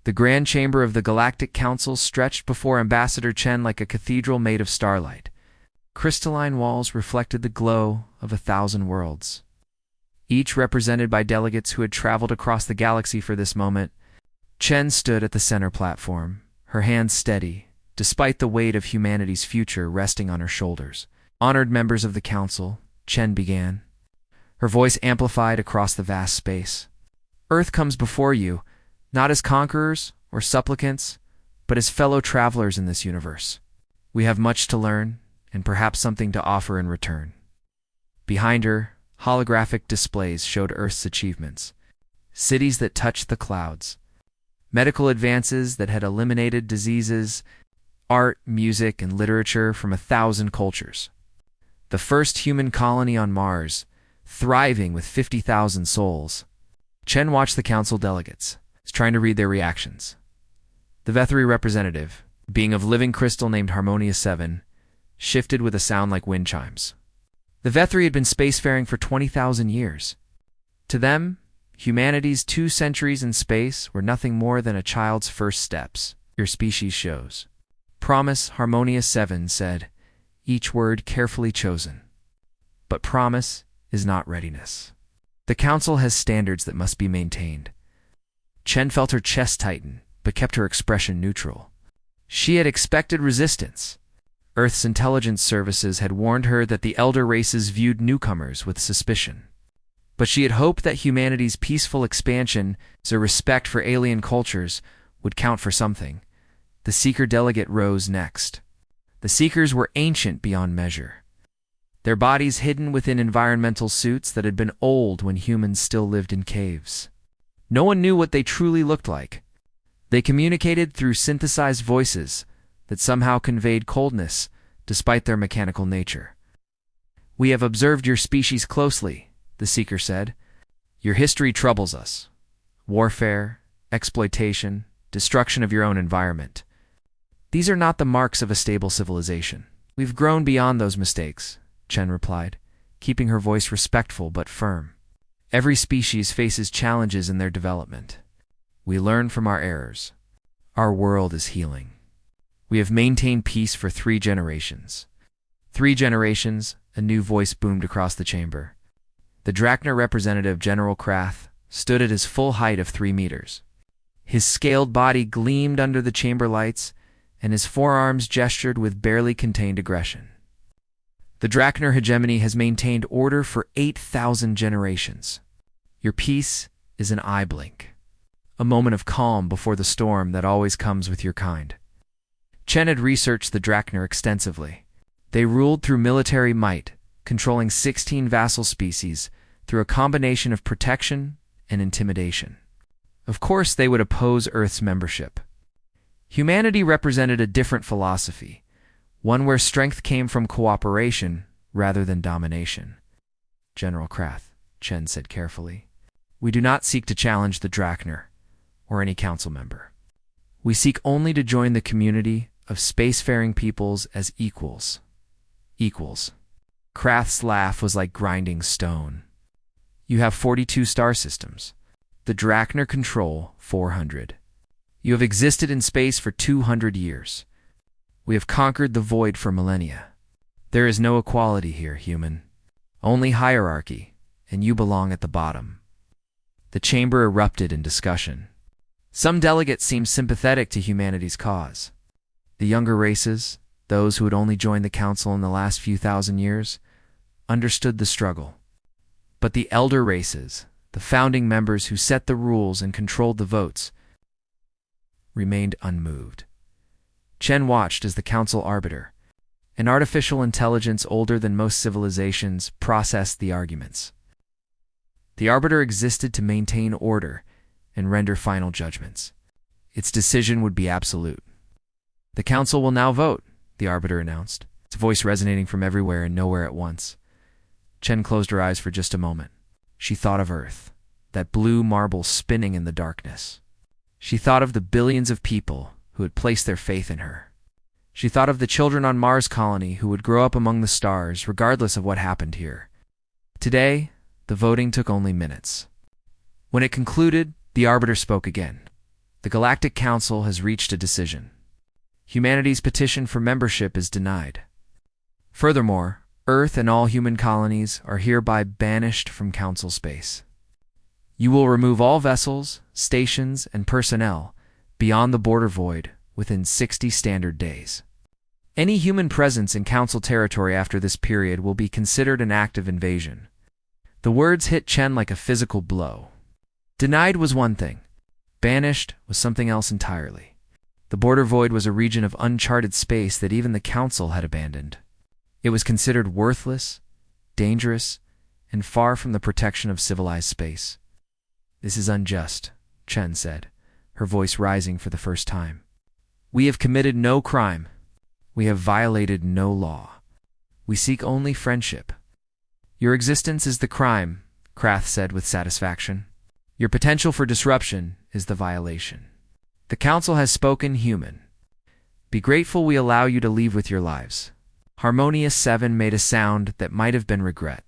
The grand chamber of the Galactic Council stretched before Ambassador Chen like a cathedral made of starlight. Crystalline walls reflected the glow of 1,000 worlds, each represented by delegates who had traveled across the galaxy for this moment. Chen stood at the center platform, her hands steady, despite the weight of humanity's future resting on her shoulders. Honored members of the council, Chen began, her voice amplified across the vast space. Earth comes before you, not as conquerors or supplicants, but as fellow travelers in this universe. We have much to learn, and perhaps something to offer in return. Behind her, holographic displays showed Earth's achievements, cities that touched the clouds, medical advances that had eliminated diseases, art, music, and literature from 1,000 cultures. The first human colony on Mars, thriving with 50,000 souls. Chen watched the council delegates, trying to read their reactions. The Vethri representative, being of living crystal named Harmonia 7, shifted with a sound like wind chimes. The Vethri had been spacefaring for 20,000 years. To them, humanity's 2 centuries in space were nothing more than a child's first steps. Your species shows. Promise, Harmonia 7 said, each word carefully chosen. But promise is not readiness. The council has standards that must be maintained. Chen felt her chest tighten, but kept her expression neutral. She had expected resistance. Earth's intelligence services had warned her that the elder races viewed newcomers with suspicion. But she had hoped that humanity's peaceful expansion, a respect for alien cultures, would count for something. The Seeker delegate rose next. The Seekers were ancient beyond measure, their bodies hidden within environmental suits that had been old when humans still lived in caves. No one knew what they truly looked like. They communicated through synthesized voices that somehow conveyed coldness despite their mechanical nature. We have observed your species closely, the Seeker said. Your history troubles us. Warfare, exploitation, destruction of your own environment. These are not the marks of a stable civilization. We've grown beyond those mistakes, Chen replied, keeping her voice respectful but firm. Every species faces challenges in their development. We learn from our errors. Our world is healing. We have maintained peace for 3 generations. 3 generations, a new voice boomed across the chamber. The Drachner representative, General Krath, stood at his full height of 3 meters. His scaled body gleamed under the chamber lights, and his forearms gestured with barely contained aggression. The Drachner hegemony has maintained order for 8,000 generations. Your peace is an eye blink, a moment of calm before the storm that always comes with your kind. Chen had researched the Drachner extensively. They ruled through military might, controlling 16 vassal species through a combination of protection and intimidation. Of course, they would oppose Earth's membership. Humanity represented a different philosophy, one where strength came from cooperation rather than domination. General Krath, Chen said carefully, we do not seek to challenge the Drachner or any council member. We seek only to join the community of spacefaring peoples as equals. Equals. Krath's laugh was like grinding stone. You have 42 star systems. The Drachner control 400. You have existed in space for 200 years. We have conquered the void for millennia. There is no equality here, human. Only hierarchy, and you belong at the bottom. The chamber erupted in discussion. Some delegates seemed sympathetic to humanity's cause. The younger races, those who had only joined the council in the last few thousand years, understood the struggle. But the elder races, the founding members who set the rules and controlled the votes, remained unmoved. Chen watched as the council arbiter, an artificial intelligence older than most civilizations, processed the arguments. The arbiter existed to maintain order and render final judgments. Its decision would be absolute. The council will now vote, the arbiter announced, its voice resonating from everywhere and nowhere at once. Chen closed her eyes for just a moment. She thought of Earth, that blue marble spinning in the darkness. She thought of the billions of people who had placed their faith in her. She thought of the children on Mars colony who would grow up among the stars regardless of what happened here. Today, the voting took only minutes. When it concluded, the arbiter spoke again. The Galactic Council has reached a decision. Humanity's petition for membership is denied. Furthermore, Earth and all human colonies are hereby banished from Council space. You will remove all vessels, stations, and personnel beyond the border void within 60 standard days. Any human presence in Council territory after this period will be considered an act of invasion. The words hit Chen like a physical blow. Denied was one thing. Banished was something else entirely. The border void was a region of uncharted space that even the Council had abandoned. It was considered worthless, dangerous, and far from the protection of civilized space. This is unjust, Chen said, her voice rising for the first time. We have committed no crime. We have violated no law. We seek only friendship. Your existence is the crime, Krath said with satisfaction. Your potential for disruption is the violation. The Council has spoken human. Be grateful we allow you to leave with your lives. Harmonious 7 made a sound that might have been regret.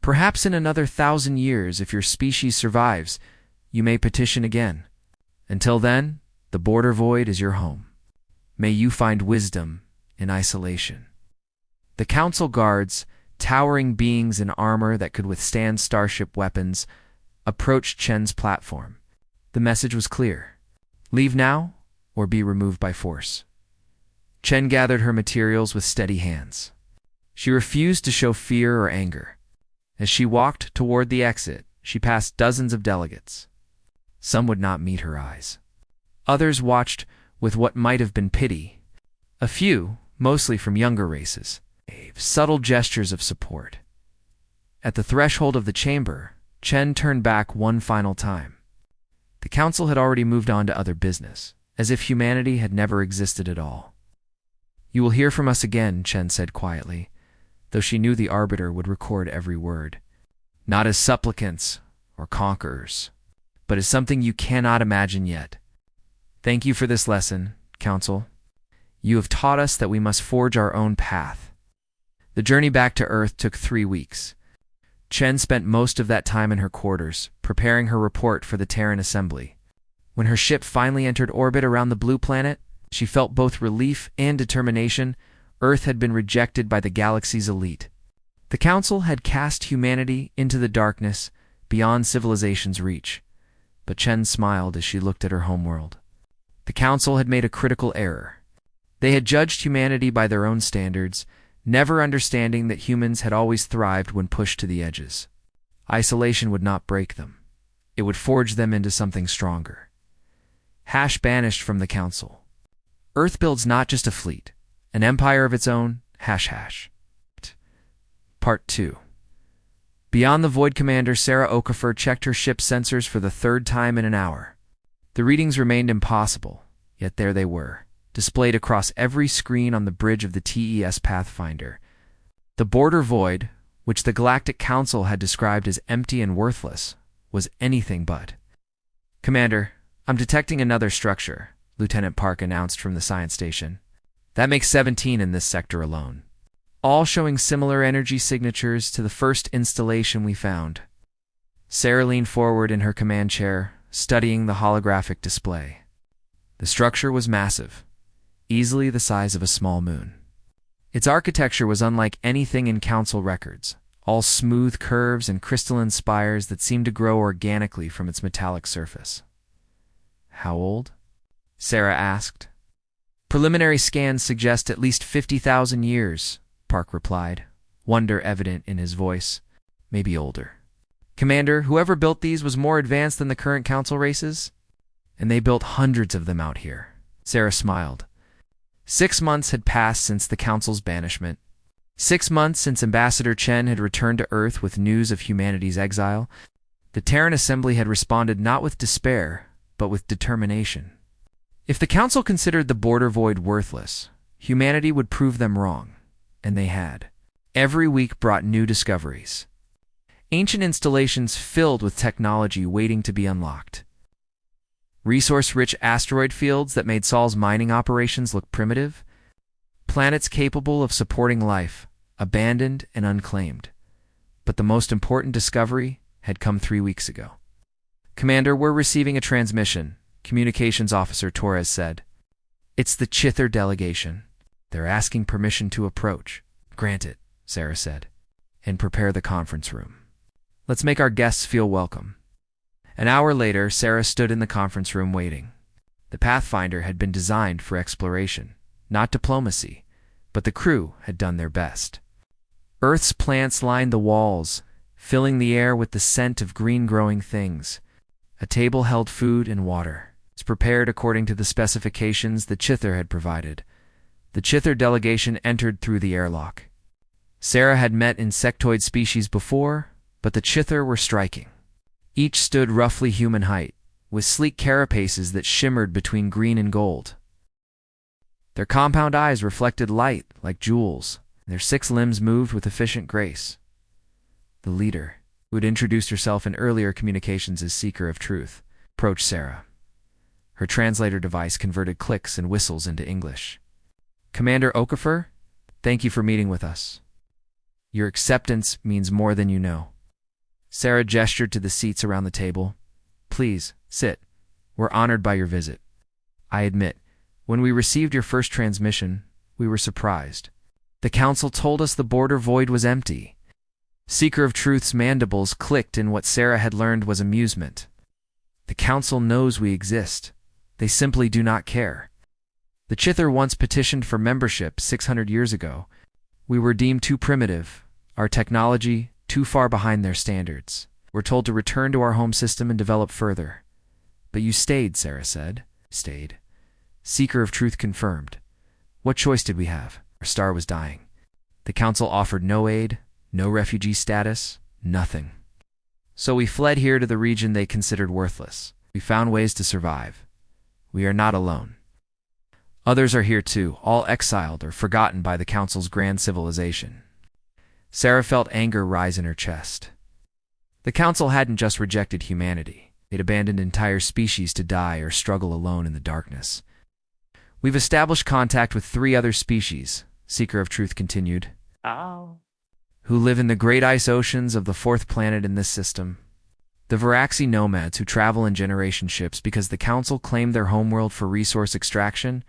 Perhaps in another 1,000 years, if your species survives, you may petition again. Until then, the border void is your home. May you find wisdom in isolation. The Council guards, towering beings in armor that could withstand starship weapons, approached Chen's platform. The message was clear. Leave now, or be removed by force. Chen gathered her materials with steady hands. She refused to show fear or anger. As she walked toward the exit, she passed dozens of delegates. Some would not meet her eyes. Others watched with what might have been pity. A few, mostly from younger races, gave subtle gestures of support. At the threshold of the chamber, Chen turned back one final time. The Council had already moved on to other business, as if humanity had never existed at all. You will hear from us again, Chen said quietly, though she knew the Arbiter would record every word. Not as supplicants or conquerors, but as something you cannot imagine yet. Thank you for this lesson, Council. You have taught us that we must forge our own path. The journey back to Earth took 3 weeks. Chen spent most of that time in her quarters, preparing her report for the Terran Assembly. When her ship finally entered orbit around the blue planet, she felt both relief and determination. Earth had been rejected by the galaxy's elite. The Council had cast humanity into the darkness beyond civilization's reach. But Chen smiled as she looked at her homeworld. The Council had made a critical error. They had judged humanity by their own standards, never understanding that humans had always thrived when pushed to the edges. Isolation would not break them. It would forge them into something stronger. Banished from the Council. Earth builds not just a fleet, an empire of its own. Part 2. Beyond the Void, Commander Sarah Okafor checked her ship's sensors for the 3rd time in an hour. The readings remained impossible, yet there they were, displayed across every screen on the bridge of the TES Pathfinder. The border void, which the Galactic Council had described as empty and worthless, was anything but. Commander, I'm detecting another structure, Lieutenant Park announced from the science station. That makes 17 in this sector alone, all showing similar energy signatures to the first installation we found. Sarah leaned forward in her command chair, studying the holographic display. The structure was massive, easily the size of a small moon. Its architecture was unlike anything in Council records, all smooth curves and crystalline spires that seemed to grow organically from its metallic surface. How old? Sarah asked. Preliminary scans suggest at least 50,000 years, Park replied, wonder evident in his voice. Maybe older. Commander, whoever built these was more advanced than the current Council races? And they built hundreds of them out here. Sarah smiled. 6 months had passed since the Council's banishment. 6 months since Ambassador Chen had returned to Earth with news of humanity's exile. The Terran Assembly had responded not with despair, but with determination. If the Council considered the border void worthless, humanity would prove them wrong, and they had. Every week brought new discoveries. Ancient installations filled with technology waiting to be unlocked. Resource-rich asteroid fields that made Sol's mining operations look primitive. Planets capable of supporting life, abandoned and unclaimed. But the most important discovery had come 3 weeks ago. Commander, we're receiving a transmission, Communications Officer Torres said. It's the Chither delegation. They're asking permission to approach. Grant it, Sarah said, and prepare the conference room. Let's make our guests feel welcome. An hour later, Sarah stood in the conference room waiting. The Pathfinder had been designed for exploration, not diplomacy, but the crew had done their best. Earth's plants lined the walls, filling the air with the scent of green-growing things. A table held food and water. It's prepared according to the specifications the Chither had provided. The Chither delegation entered through the airlock. Sarah had met insectoid species before, but the Chither were striking. Each stood roughly human height, with sleek carapaces that shimmered between green and gold. Their compound eyes reflected light like jewels, and their 6 limbs moved with efficient grace. The leader, who had introduced herself in earlier communications as Seeker of Truth, approached Sarah. Her translator device converted clicks and whistles into English. Commander Okafor, thank you for meeting with us. Your acceptance means more than you know. Sarah gestured to the seats around the table. Please, sit. We're honored by your visit. I admit, when we received your first transmission, we were surprised. The Council told us the border void was empty. Seeker of Truth's mandibles clicked in what Sarah had learned was amusement. The Council knows we exist. They simply do not care. The Chither once petitioned for membership 600 years ago. We were deemed too primitive, our technology too far behind their standards. We're told to return to our home system and develop further. But you stayed, Sarah said. Stayed. Seeker of Truth confirmed. What choice did we have? Our star was dying. The Council offered no aid, no refugee status, nothing. So we fled here to the region they considered worthless. We found ways to survive. We are not alone. Others are here too, all exiled or forgotten by the Council's grand civilization. Sarah felt anger rise in her chest. The Council hadn't just rejected humanity. They'd abandoned entire species to die or struggle alone in the darkness. We've established contact with 3 other species, Seeker of Truth continued, who live in the great ice oceans of the 4th planet in this system. The Varaxi nomads who travel in generation ships because the Council claimed their homeworld for resource extraction,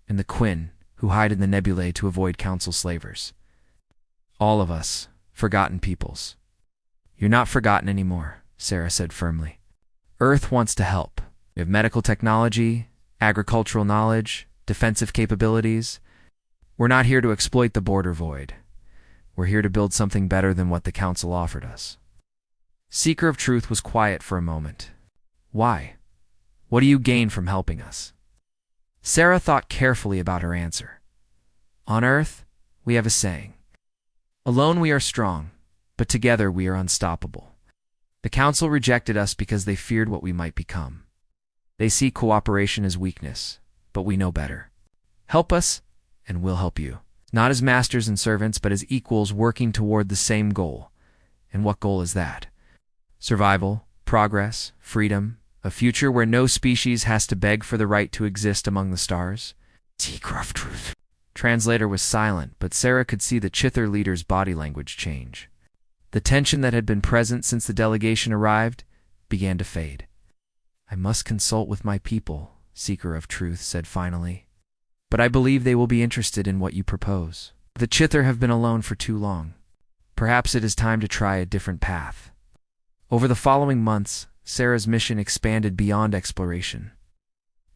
and the Quinn, who hide in the nebulae to avoid Council slavers. All of us, forgotten peoples. You're not forgotten anymore, Sarah said firmly. Earth wants to help. We have medical technology, agricultural knowledge, defensive capabilities. We're not here to exploit the border void. We're here to build something better than what the Council offered us. Seeker of Truth was quiet for a moment. Why? What do you gain from helping us? Sarah thought carefully about her answer. On Earth, we have a saying. Alone we are strong, but together we are unstoppable. The Council rejected us because they feared what we might become. They see cooperation as weakness, but we know better. Help us, and we'll help you. Not as masters and servants, but as equals working toward the same goal. And what goal is that? Survival, progress, freedom, a future where no species has to beg for the right to exist among the stars. Seeker of Truth. Translator was silent, but Sarah could see the Chither leader's body language change. The tension that had been present since the delegation arrived began to fade. I must consult with my people, Seeker of Truth said finally. But I believe they will be interested in what you propose. The Chither have been alone for too long. Perhaps it is time to try a different path. Over the following months, Sarah's mission expanded beyond exploration.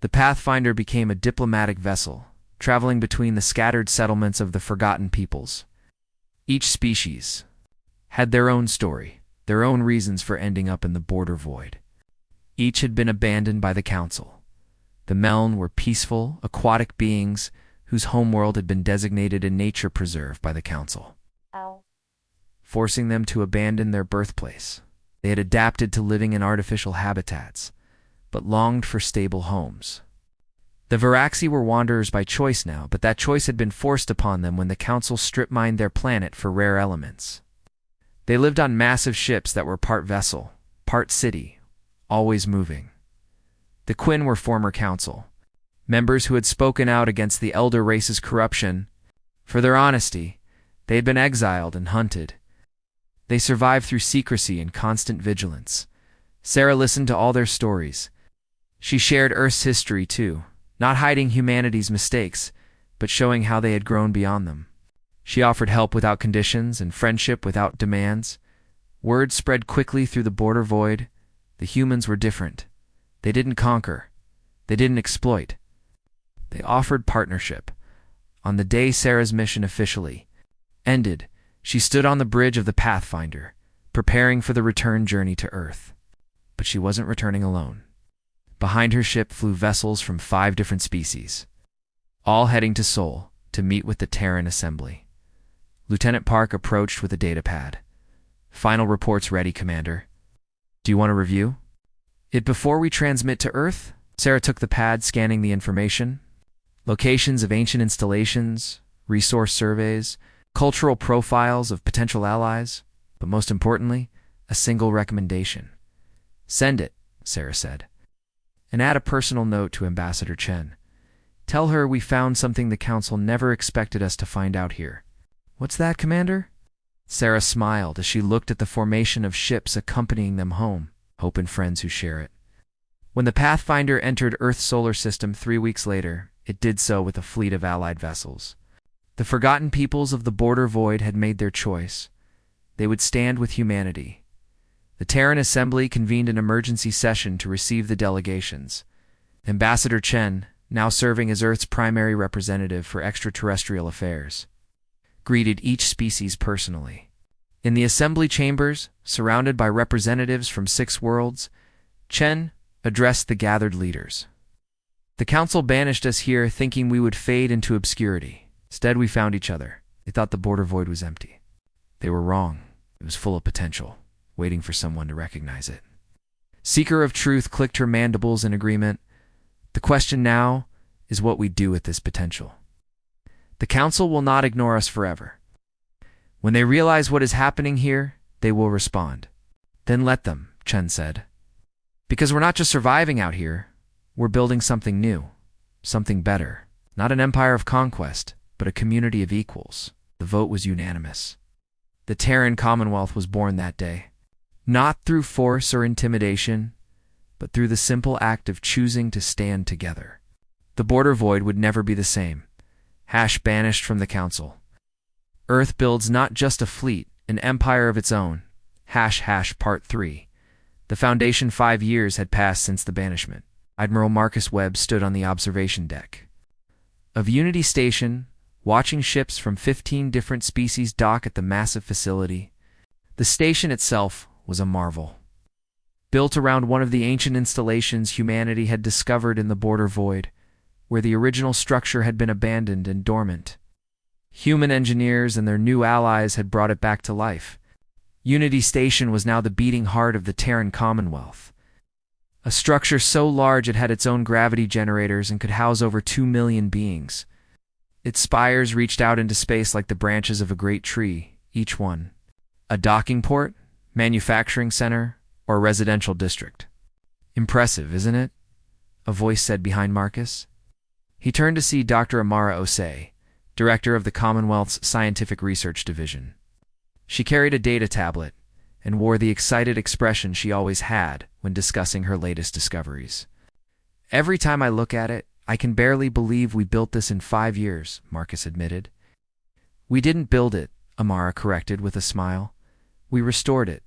The Pathfinder became a diplomatic vessel, traveling between the scattered settlements of the forgotten peoples. Each species had their own story, their own reasons for ending up in the border void. Each had been abandoned by the Council. The Meln were peaceful, aquatic beings whose homeworld had been designated a nature preserve by the Council, forcing them to abandon their birthplace. They had adapted to living in artificial habitats, but longed for stable homes. The Varaxi were wanderers by choice now, but that choice had been forced upon them when the Council strip-mined their planet for rare elements. They lived on massive ships that were part vessel, part city, always moving. The Quinn were former Council, members who had spoken out against the Elder race's corruption. For their honesty, they had been exiled and hunted. They survived through secrecy and constant vigilance. Sarah listened to all their stories. She shared Earth's history too, not hiding humanity's mistakes, but showing how they had grown beyond them. She offered help without conditions and friendship without demands. Word spread quickly through the border void. The humans were different. They didn't conquer. They didn't exploit. They offered partnership. On the day Sarah's mission officially ended, she stood on the bridge of the Pathfinder, preparing for the return journey to Earth. But she wasn't returning alone. Behind her ship flew vessels from 5 different species, all heading to Sol to meet with the Terran Assembly. Lieutenant Park approached with a datapad. Final reports ready, Commander. Do you want to review it before we transmit to Earth? Sarah took the pad, scanning the information. Locations of ancient installations, resource surveys, cultural profiles of potential allies, but most importantly, a single recommendation. Send it, Sarah said. And add a personal note to Ambassador Chen. Tell her we found something the Council never expected us to find out here. What's that, Commander? Sarah smiled as she looked at the formation of ships accompanying them home, hope and friends who share it. When the Pathfinder entered Earth's solar system 3 weeks later, it did so with a fleet of allied vessels. The forgotten peoples of the border void had made their choice. They would stand with humanity. The Terran Assembly convened an emergency session to receive the delegations. Ambassador Chen, now serving as Earth's primary representative for extraterrestrial affairs, greeted each species personally. In the assembly chambers, surrounded by representatives from 6 worlds, Chen addressed the gathered leaders. The Council banished us here thinking we would fade into obscurity. Instead, we found each other. They thought the border void was empty. They were wrong. It was full of potential, waiting for someone to recognize it. Seeker of Truth clicked her mandibles in agreement. The question now is what we do with this potential. The Council will not ignore us forever. When they realize what is happening here, they will respond. Then let them, Chen said. Because we're not just surviving out here, we're building something new, something better. Not an empire of conquest, but a community of equals. The vote was unanimous. The Terran Commonwealth was born that day, not through force or intimidation, but through the simple act of choosing to stand together. The border void would never be the same. Banished from the Council. Earth builds not just a fleet, an empire of its own. Part 3. The Foundation 5 years had passed since the banishment. Admiral Marcus Webb stood on the observation deck of Unity Station, watching ships from 15 different species dock at the massive facility. The station itself was a marvel. Built around one of the ancient installations humanity had discovered in the border void, where the original structure had been abandoned and dormant. Human engineers and their new allies had brought it back to life. Unity Station was now the beating heart of the Terran Commonwealth. A structure so large it had its own gravity generators and could house over 2 million beings. Its spires reached out into space like the branches of a great tree, each one a docking port, manufacturing center, or residential district. Impressive, isn't it? A voice said behind Marcus. He turned to see Dr. Amara Osei, director of the Commonwealth's Scientific Research Division. She carried a data tablet and wore the excited expression she always had when discussing her latest discoveries. Every time I look at it, I can barely believe we built this in 5 years, Marcus admitted. We didn't build it, Amara corrected with a smile. We restored it.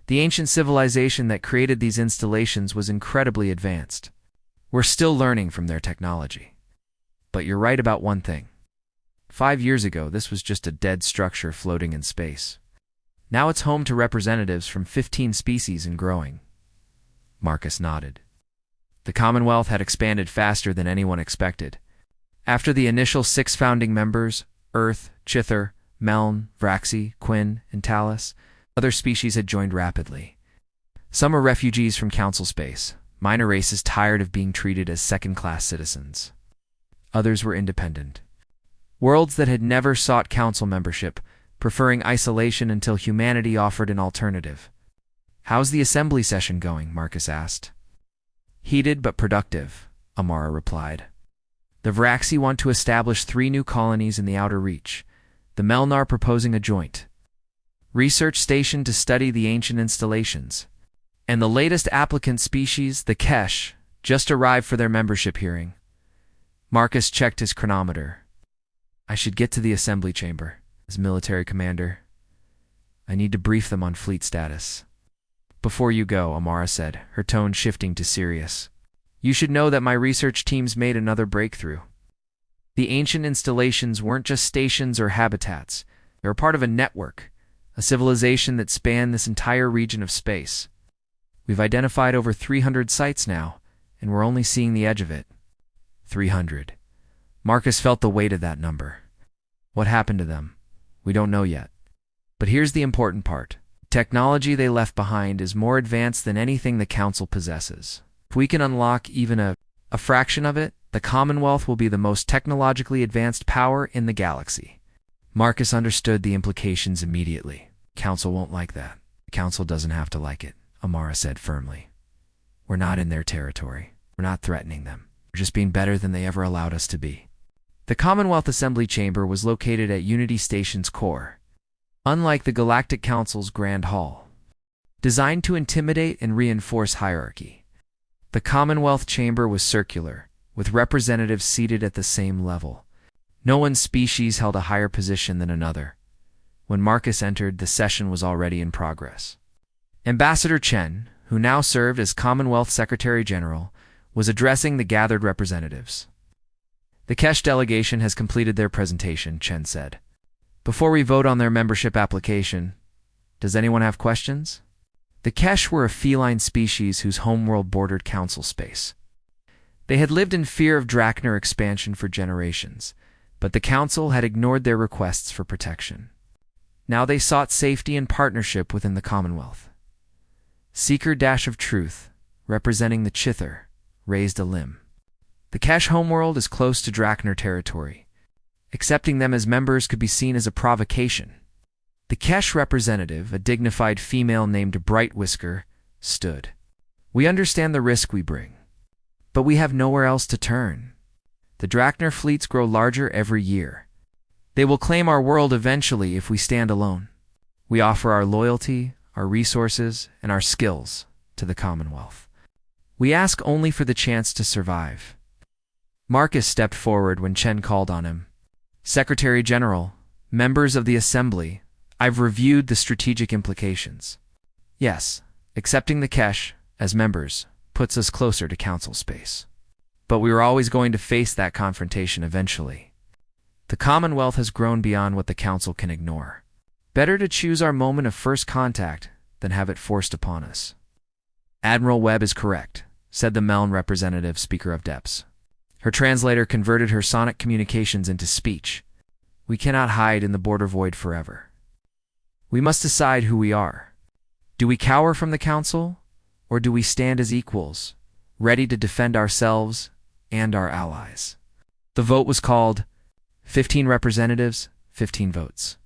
The ancient civilization that created these installations was incredibly advanced. We're still learning from their technology. But you're right about one thing. 5 years ago, this was just a dead structure floating in space. Now it's home to representatives from 15 species and growing. Marcus nodded. The Commonwealth had expanded faster than anyone expected. After the initial 6 founding members, Earth, Chither, Meln, Vraxi, Quinn, and Talus, other species had joined rapidly. Some are refugees from Council space, minor races tired of being treated as second-class citizens. Others were independent. Worlds that had never sought Council membership, preferring isolation until humanity offered an alternative. How's the assembly session going? Marcus asked. Heated but productive, Amara replied. The Vraxi want to establish 3 new colonies in the outer reach. The Meln are proposing a joint research station to study the ancient installations. And the latest applicant species, the Kesh, Just arrived for their membership hearing. Marcus checked his chronometer. I should get to the assembly chamber. As military commander, I need to brief them on fleet status. Before you go, Amara said, her tone shifting to serious. You should know that my research teams made another breakthrough. The ancient installations weren't just stations or habitats. They were part of a network, a civilization that spanned this entire region of space. We've identified over 300 sites now, and we're only seeing the edge of it. 300. Marcus felt the weight of that number. What happened to them? We don't know yet. But here's the important part. Technology they left behind is more advanced than anything the Council possesses. If we can unlock even a fraction of it, the Commonwealth will be the most technologically advanced power in the galaxy. Marcus understood the implications immediately. Council won't like that. The Council doesn't have to like it, Amara said firmly. We're not in their territory. We're not threatening them. We're just being better than they ever allowed us to be. The Commonwealth Assembly Chamber was located at Unity Station's core, unlike the Galactic Council's Grand Hall. Designed to intimidate and reinforce hierarchy, the Commonwealth Chamber was circular, with representatives seated at the same level. No one species held a higher position than another. When Marcus entered, the session was already in progress. Ambassador Chen, who now served as Commonwealth Secretary General, was addressing the gathered representatives. The Kesh delegation has completed their presentation, Chen said. Before we vote on their membership application, does anyone have questions? The Kesh were a feline species whose homeworld bordered council space. They had lived in fear of Drachner expansion for generations, but the council had ignored their requests for protection. Now they sought safety and partnership within the Commonwealth. Seeker Dash of Truth, representing the Chither, raised a limb. The Kesh homeworld is close to Drachner territory. Accepting them as members could be seen as a provocation. The Kesh representative, a dignified female named Bright Whisker, stood. We understand the risk we bring, but we have nowhere else to turn. The Drachner fleets grow larger every year. They will claim our world eventually if we stand alone. We offer our loyalty, our resources, and our skills to the Commonwealth. We ask only for the chance to survive. Marcus stepped forward when Chen called on him. Secretary General, members of the Assembly, I've reviewed the strategic implications. Yes, accepting the Kesh as members puts us closer to council space. But we were always going to face that confrontation eventually. The Commonwealth has grown beyond what the council can ignore. Better to choose our moment of first contact than have it forced upon us. Admiral Webb is correct, said the Meln representative, Speaker of Depths. Her translator converted her sonic communications into speech. We cannot hide in the border void forever. We must decide who we are. Do we cower from the council, or do we stand as equals, ready to defend ourselves and our allies? The vote was called. 15 representatives, 15 votes.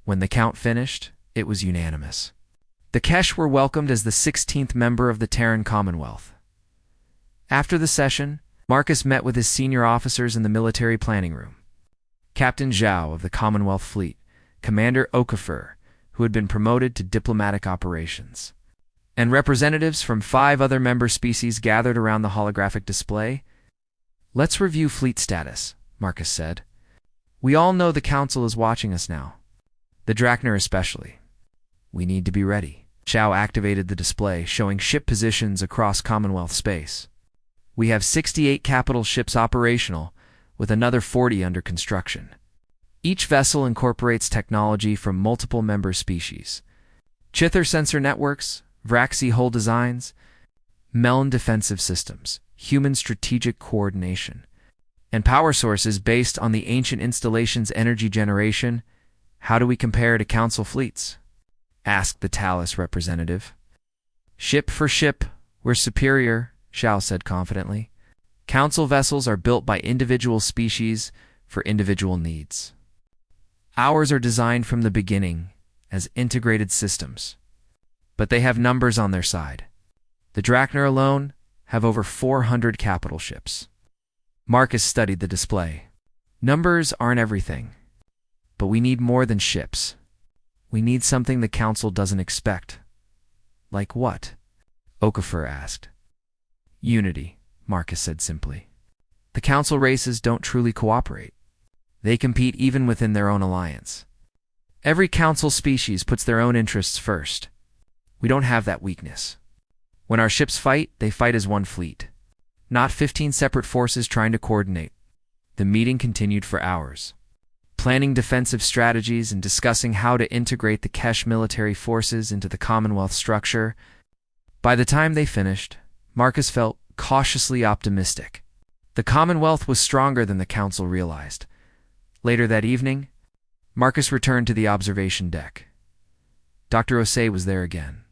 When the count finished, it was unanimous. The Kesh were welcomed as the 16th member of the Terran Commonwealth. After the session, Marcus met with his senior officers in the military planning room. Captain Zhao of the Commonwealth Fleet, Commander Okafor, who had been promoted to diplomatic operations, and representatives from 5 other member species gathered around the holographic display. Let's review fleet status, Marcus said. We all know the Council is watching us now. The Drachner especially. We need to be ready. Zhao activated the display, showing ship positions across Commonwealth space. We have 68 capital ships operational, with another 40 under construction. Each vessel incorporates technology from multiple member species. Chither sensor networks, Vraxi hull designs, Meln defensive systems, human strategic coordination, and power sources based on the ancient installation's energy generation. How do we compare to council fleets? Asked the Talus representative. Ship for ship, we're superior, Zhao said confidently. Council vessels are built by individual species for individual needs. Ours are designed from the beginning as integrated systems, but they have numbers on their side. The Drachner alone have over 400 capital ships. Marcus studied the display. Numbers aren't everything, but we need more than ships. We need something the Council doesn't expect. Like what? Okafor asked. Unity, Marcus said simply. The council races don't truly cooperate. They compete even within their own alliance. Every council species puts their own interests first. We don't have that weakness. When our ships fight, they fight as one fleet, not 15 separate forces trying to coordinate. The meeting continued for hours, planning defensive strategies and discussing how to integrate the Kesh military forces into the Commonwealth structure. By the time they finished, Marcus felt cautiously optimistic. The Commonwealth was stronger than the Council realized. Later that evening, Marcus returned to the observation deck. Dr. Osei was there again.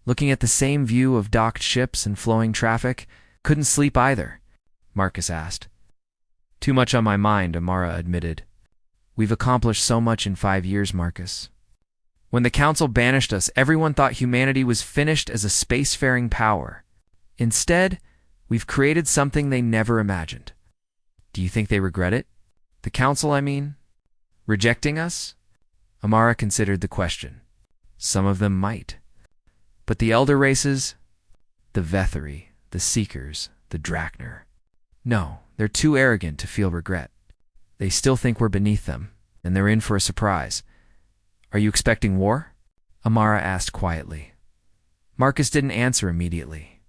Looking at the same view of docked ships and flowing traffic, couldn't sleep either, Marcus asked. Too much on my mind, Amara admitted. We've accomplished so much in 5 years, Marcus. When the Council banished us, everyone thought humanity was finished as a spacefaring power. Instead, we've created something they never imagined. Do you think they regret it? The Council, I mean? Rejecting us? Amara considered the question. Some of them might. But the elder races, the Vetheri, the Seekers, the Drachner, no, they're too arrogant to feel regret. They still think we're beneath them, and they're in for a surprise. Are you expecting war? Amara asked quietly. Marcus didn't answer immediately.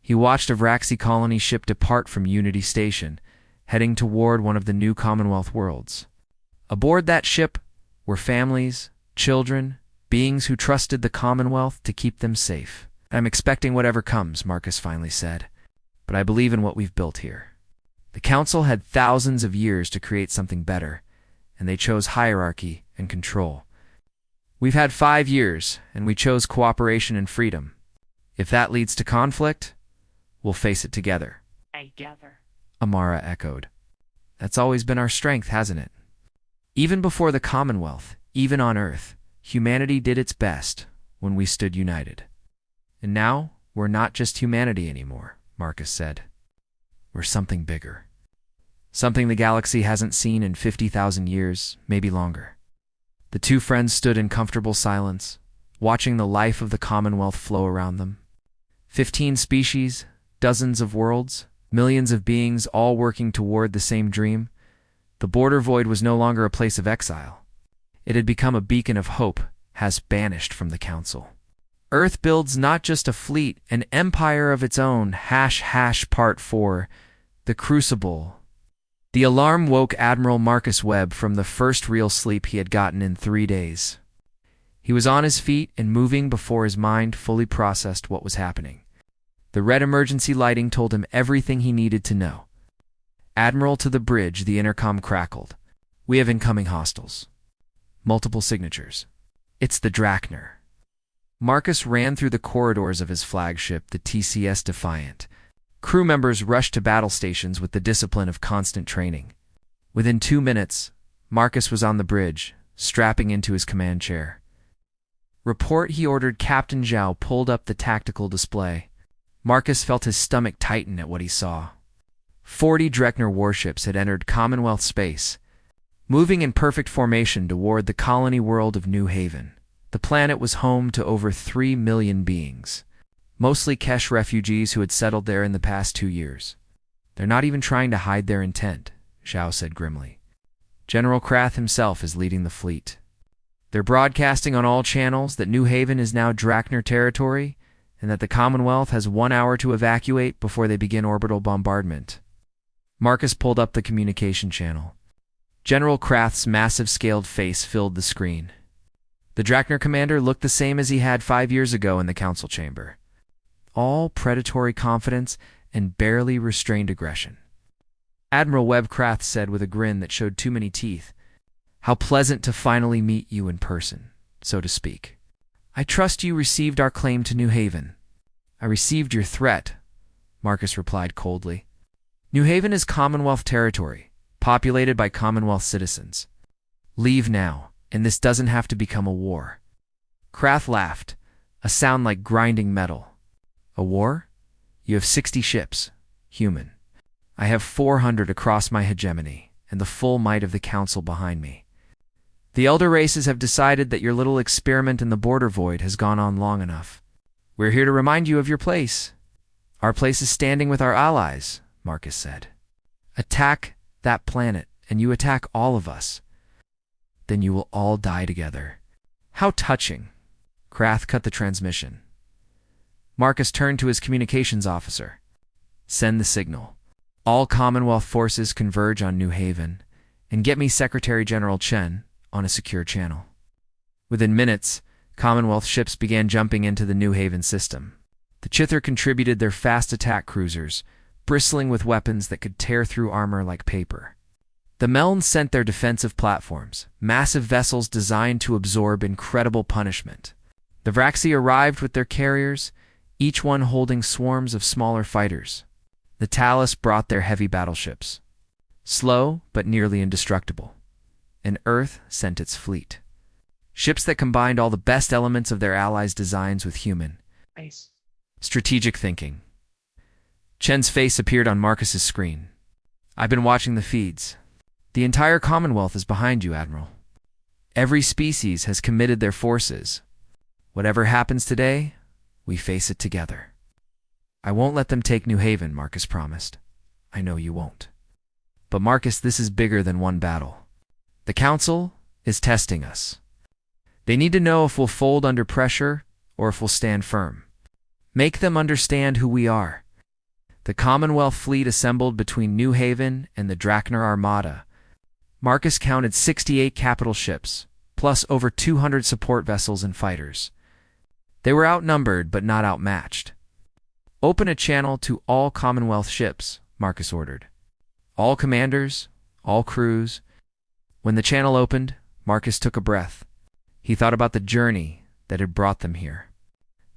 He watched a Vraxi colony ship depart from Unity Station, heading toward one of the new Commonwealth worlds. Aboard that ship were families, children, beings who trusted the Commonwealth to keep them safe. I'm expecting whatever comes, Marcus finally said, but I believe in what we've built here. The Council had thousands of years to create something better, and they chose hierarchy and control. We've had 5 years, and we chose cooperation and freedom. If that leads to conflict, we'll face it together. Together, Amara echoed. That's always been our strength, hasn't it? Even before the Commonwealth, even on Earth, humanity did its best when we stood united. And now, we're not just humanity anymore, Marcus said. We're something bigger. Something the galaxy hasn't seen in 50,000 years, maybe longer. The two friends stood in comfortable silence, watching the life of the Commonwealth flow around them. 15 species, dozens of worlds, millions of beings all working toward the same dream. The border void was no longer a place of exile. It had become a beacon of hope, has banished from the Council. Earth builds not just a fleet, an empire of its own, ## Part 4, The Crucible. The alarm woke Admiral Marcus Webb from the first real sleep he had gotten in 3 days. He was on his feet and moving before his mind fully processed what was happening. The red emergency lighting told him everything he needed to know. Admiral, to the bridge, the intercom crackled. We have incoming hostiles. Multiple signatures. It's the Drachner. Marcus ran through the corridors of his flagship, the TCS Defiant. Crew members rushed to battle stations with the discipline of constant training. Within 2 minutes, Marcus was on the bridge, strapping into his command chair. Report, he ordered. Captain Zhao pulled up the tactical display. Marcus felt his stomach tighten at what he saw. 40 Drachner warships had entered Commonwealth space, moving in perfect formation toward the colony world of New Haven. The planet was home to over 3 million beings, mostly Kesh refugees who had settled there in the past 2 years. They're not even trying to hide their intent, Zhao said grimly. General Krath himself is leading the fleet. They're broadcasting on all channels that New Haven is now Drachner territory and that the Commonwealth has 1 hour to evacuate before they begin orbital bombardment. Marcus pulled up the communication channel. General Krath's massive-scaled face filled the screen. The Drachner commander looked the same as he had 5 years ago in the council chamber. All predatory confidence and barely restrained aggression. Admiral Webb Krath said with a grin that showed too many teeth, "How pleasant to finally meet you in person, so to speak. I trust you received our claim to New Haven." "I received your threat," Marcus replied coldly. "New Haven is Commonwealth territory, populated by Commonwealth citizens. Leave now, and this doesn't have to become a war." Krath laughed, a sound like grinding metal. "A war? You have 60 ships, human. I have 400 across my hegemony, and the full might of the Council behind me. The elder races have decided that your little experiment in the border void has gone on long enough. We're here to remind you of your place. Our place is standing with our allies, Marcus said. Attack that planet, and you attack all of us. Then you will all die together. How touching. Krath cut the transmission. Marcus turned to his communications officer. Send the signal. All Commonwealth forces converge on New Haven, and get me Secretary General Chen on a secure channel. Within minutes, Commonwealth ships began jumping into the New Haven system. The Chithar contributed their fast attack cruisers, bristling with weapons that could tear through armor like paper. The Melns sent their defensive platforms, massive vessels designed to absorb incredible punishment. The Vraxi arrived with their carriers, each one holding swarms of smaller fighters. The Talus brought their heavy battleships. Slow, but nearly indestructible. And Earth sent its fleet. Ships that combined all the best elements of their allies' designs with human. Nice. Strategic thinking. Chen's face appeared on Marcus's screen. I've been watching the feeds. The entire Commonwealth is behind you, Admiral. Every species has committed their forces. Whatever happens today, we face it together. I won't let them take New Haven, Marcus promised. I know you won't. But Marcus, this is bigger than one battle. The Council is testing us. They need to know if we'll fold under pressure or if we'll stand firm. Make them understand who we are. The Commonwealth fleet assembled between New Haven and the Drachner Armada. Marcus counted 68 capital ships, plus over 200 support vessels and fighters. They were outnumbered but not outmatched. Open a channel to all Commonwealth ships, Marcus ordered. All commanders, all crews. When the channel opened, Marcus took a breath. He thought about the journey that had brought them here.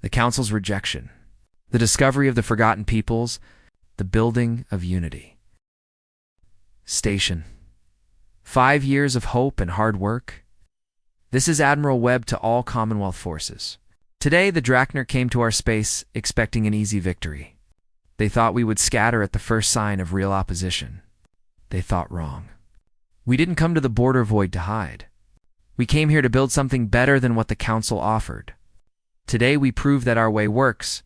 The Council's rejection. The discovery of the forgotten peoples. The building of unity. Station. 5 years of hope and hard work. This is Admiral Webb to all Commonwealth forces. Today, the Drachner came to our space expecting an easy victory. They thought we would scatter at the first sign of real opposition. They thought wrong. We didn't come to the border void to hide. We came here to build something better than what the Council offered. Today, we prove that our way works.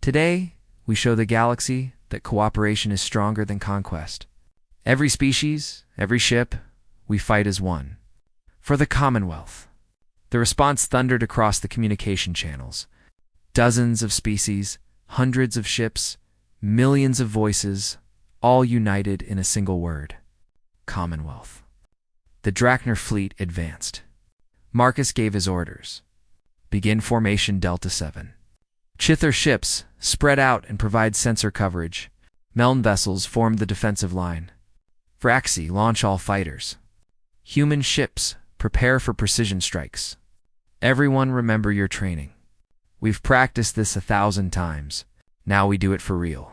Today, we show the galaxy that cooperation is stronger than conquest. Every species, every ship, we fight as one. For the Commonwealth. The response thundered across the communication channels. Dozens of species, hundreds of ships, millions of voices, all united in a single word. Commonwealth. The Drachner fleet advanced. Marcus gave his orders. Begin formation Delta 7. Chithar ships spread out and provide sensor coverage. Meln vessels formed the defensive line. Vraxi launch all fighters. Human ships prepare for precision strikes. Everyone remember your training. We've practiced this 1,000 times. Now we do it for real.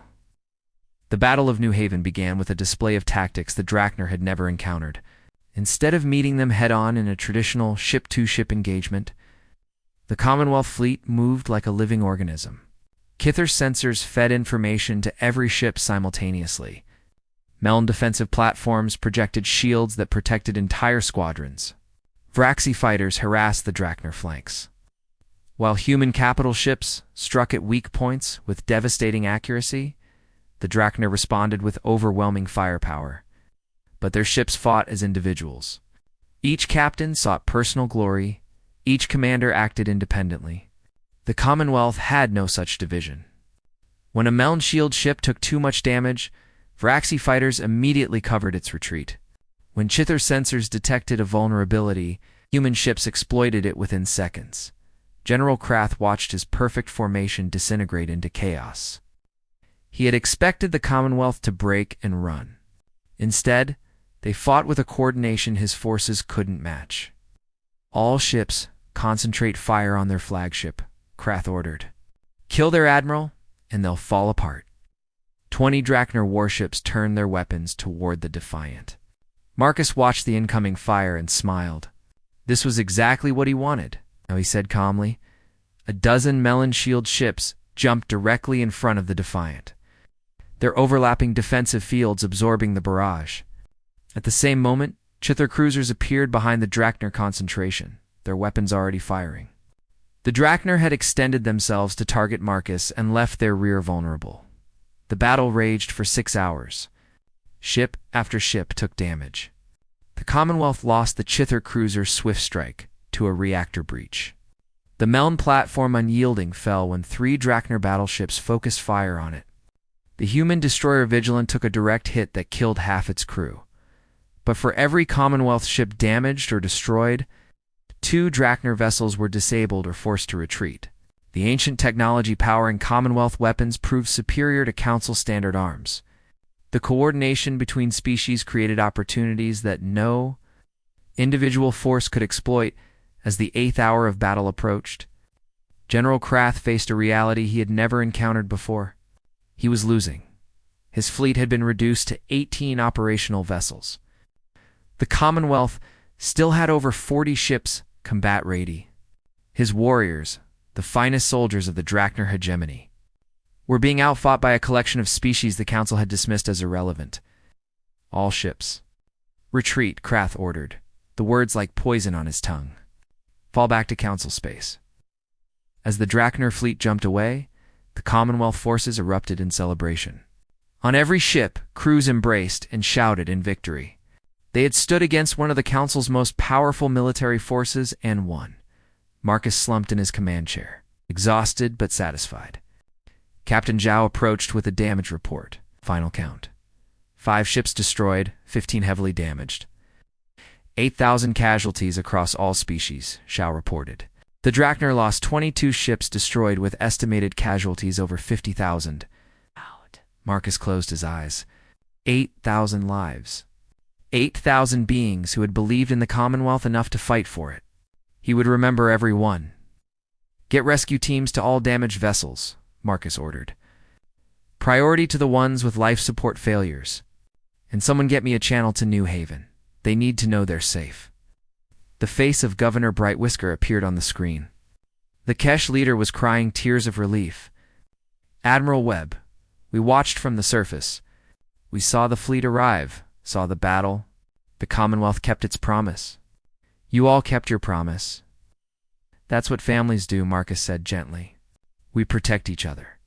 The Battle of New Haven began with a display of tactics the Drachner had never encountered. Instead of meeting them head-on in a traditional ship-to-ship engagement, the Commonwealth fleet moved like a living organism. Chithar sensors fed information to every ship simultaneously. Meln defensive platforms projected shields that protected entire squadrons. Vraxi fighters harassed the Drachner flanks. While human capital ships struck at weak points with devastating accuracy, the Drachner responded with overwhelming firepower. But their ships fought as individuals. Each captain sought personal glory. Each commander acted independently. The Commonwealth had no such division. When a Meln shield ship took too much damage, Vraxi fighters immediately covered its retreat. When Chithar sensors detected a vulnerability, human ships exploited it within seconds. General Krath watched his perfect formation disintegrate into chaos. He had expected the Commonwealth to break and run. Instead, they fought with a coordination his forces couldn't match. All ships concentrate fire on their flagship, Krath ordered. Kill their admiral, and they'll fall apart. 20 Drachner warships turned their weapons toward the Defiant. Marcus watched the incoming fire and smiled. This was exactly what he wanted. Now he said calmly. A dozen Melon shield ships jumped directly in front of the Defiant, their overlapping defensive fields absorbing the barrage. At the same moment, Chithar cruisers appeared behind the Drachner concentration, their weapons already firing. The Drachner had extended themselves to target Marcus and left their rear vulnerable. The battle raged for 6 hours. Ship after ship took damage. The Commonwealth lost the Chither cruiser Swift Strike to a reactor breach. The Meln platform Unyielding fell when 3 Drachner battleships focused fire on it. The human destroyer Vigilant took a direct hit that killed half its crew. But for every Commonwealth ship damaged or destroyed, 2 Drachner vessels were disabled or forced to retreat. The ancient technology powering Commonwealth weapons proved superior to Council standard arms. The coordination between species created opportunities that no individual force could exploit. As the 8th hour of battle approached, General Krath faced a reality he had never encountered before. He was losing. His fleet had been reduced to 18 operational vessels. The Commonwealth still had over 40 ships combat ready. His warriors, the finest soldiers of the Drachner hegemony, were being outfought by a collection of species the Council had dismissed as irrelevant. All ships. Retreat, Krath ordered, the words like poison on his tongue. Fall back to Council space. As the Drachner fleet jumped away, the Commonwealth forces erupted in celebration. On every ship, crews embraced and shouted in victory. They had stood against one of the Council's most powerful military forces and won. Marcus slumped in his command chair, exhausted but satisfied. Captain Zhao approached with a damage report. Final count. 5 ships destroyed, 15 heavily damaged. 8,000 casualties across all species, Zhao reported. The Drachner lost 22 ships destroyed with estimated casualties over 50,000. Marcus closed his eyes. 8,000 lives. 8,000 beings who had believed in the Commonwealth enough to fight for it. He would remember every one. Get rescue teams to all damaged vessels, Marcus ordered. Priority to the ones with life support failures. And someone get me a channel to New Haven. They need to know they're safe. The face of Governor Brightwhisker appeared on the screen. The Kesh leader was crying tears of relief. Admiral Webb, we watched from the surface. We saw the fleet arrive, saw the battle. The Commonwealth kept its promise. You all kept your promise. That's what families do, Marcus said gently. We protect each other.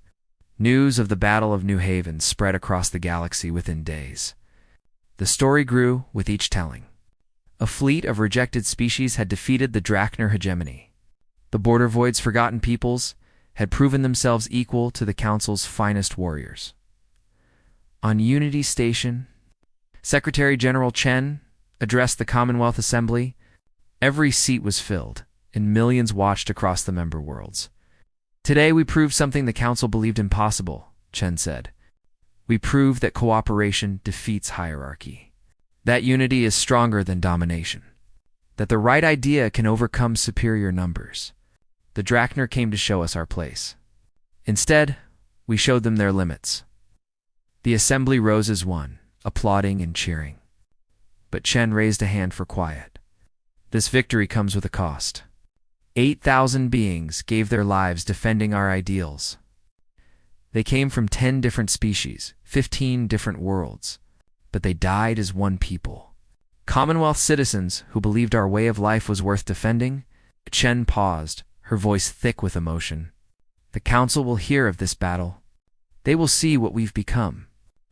News of the Battle of New Haven spread across the galaxy within days. The story grew with each telling. A fleet of rejected species had defeated the Drachner hegemony. The Border Void's forgotten peoples had proven themselves equal to the Council's finest warriors. On Unity Station, Secretary General Chen addressed the Commonwealth Assembly. Every seat was filled, and millions watched across the member worlds. Today we proved something the Council believed impossible, Chen said. We proved that cooperation defeats hierarchy. That unity is stronger than domination. That the right idea can overcome superior numbers. The Drachner came to show us our place. Instead, we showed them their limits. The assembly rose as one, applauding and cheering. But Chen raised a hand for quiet. This victory comes with a cost. 8,000 beings gave their lives defending our ideals. They came from 10 different species, 15 different worlds, but they died as one people. Commonwealth citizens who believed our way of life was worth defending. Chen paused, her voice thick with emotion. The Council will hear of this battle. They will see what we've become.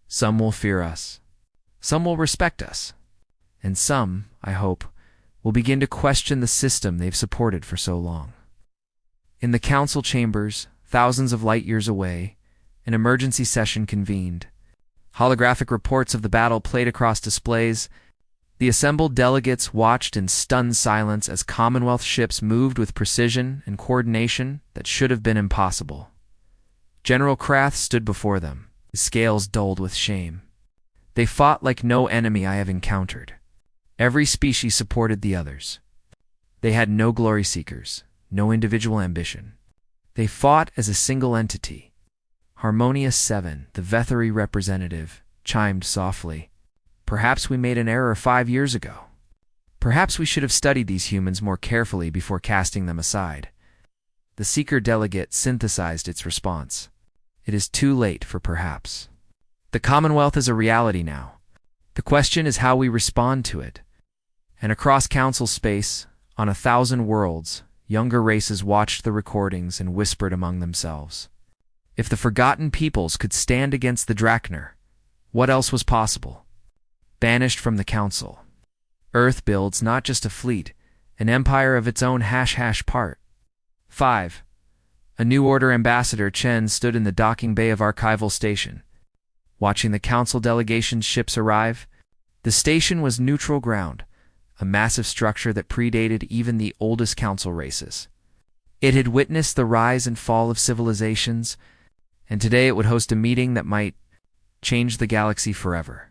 Some will fear us. Some will respect us. And some, I hope, will begin to question the system they've supported for so long. In the Council chambers, thousands of light years away, an emergency session convened. Holographic reports of the battle played across displays. The assembled delegates watched in stunned silence as Commonwealth ships moved with precision and coordination that should have been impossible. General Krath stood before them, his scales dulled with shame. They fought like no enemy I have encountered. Every species supported the others. They had no glory seekers, no individual ambition. They fought as a single entity. Harmonious 7, the Vethary representative, chimed softly. Perhaps we made an error 5 years ago. Perhaps we should have studied these humans more carefully before casting them aside. The Seeker delegate synthesized its response. It is too late for perhaps. The Commonwealth is a reality now. The question is how we respond to it. And across Council space, on 1,000 worlds, younger races watched the recordings and whispered among themselves. If the forgotten peoples could stand against the Drachner, what else was possible? Banished from the council, Earth builds not just a fleet, an empire of its own part. 5. A New Order ambassador Chen stood in the docking bay of Archival Station, watching the council delegation's ships arrive. The station was neutral ground, a massive structure that predated even the oldest council races. It had witnessed the rise and fall of civilizations, and today it would host a meeting that might change the galaxy forever.